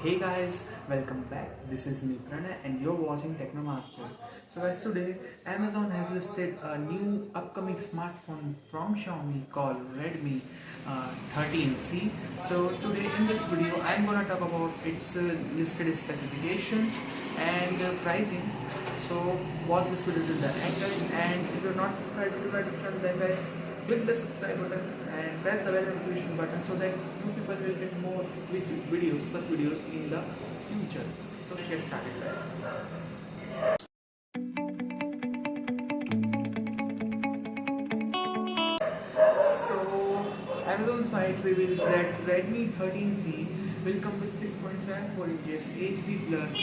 Hey guys, welcome back. This is me Pranay and you're watching Technomaster. So guys, today Amazon has listed a new upcoming smartphone from Xiaomi called Redmi 13C. So today in this video I'm gonna talk about its listed specifications and pricing. So watch this video till the end guys, and if you're not subscribed to the channel then guys, click the subscribe button and press the bell notification button so that you people will get more such videos in the future. So let's get started guys. So Amazon site reveals that Redmi 13C will come with 6.74 inches HD plus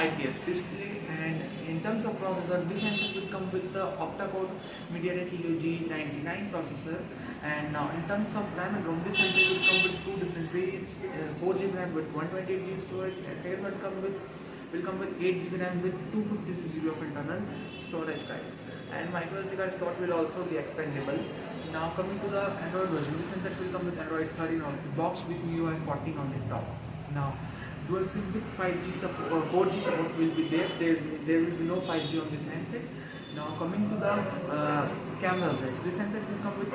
IPS display, and in terms of processor, this handset will come with the octa-core MediaTek Helio G99 processor. And now in terms of RAM and ROM, this handset will come with two different variants: 4GB RAM with 128GB storage, and second one will come with 8GB RAM with 256GB of internal storage guys. And microSD card slot will also be expandable. Now coming to the Android version, this handset will come with Android 13 on the box with MIUI 14 on the top. Now dual SIM with 5G support or 4G support will be there. There will be no 5G on this handset. Now coming to the cameras, right? This handset will come with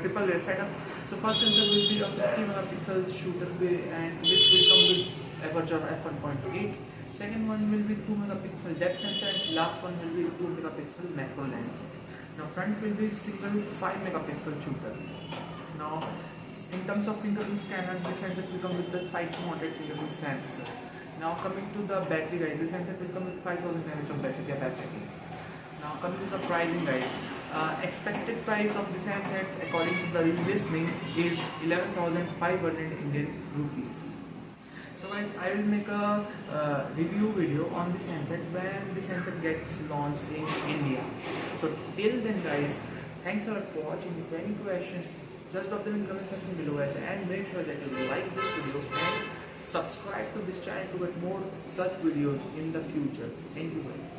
triple rear setup. So first sensor will be a 50 megapixel shooter and which will come with aperture f1.8. Second one will be 2 megapixel depth sensor, and last one will be 2 megapixel macro lens. Now front will be single 5 megapixel shooter. Now in terms of fingerprint scanner, this handset will come with the side mounted fingerprint sensor. Now coming to the battery guys, this handset will come with 5000 mAh of battery capacity. Now coming to the pricing guys, expected price of this handset according to the listing is 11,500 Indian rupees. So guys, I will make a review video on this handset when this handset gets launched in India. So till then guys, thanks a lot for watching. If you have any questions, just drop them in the comment section below guys, and make sure that you like this video and subscribe to this channel to get more such videos in the future. Thank you guys.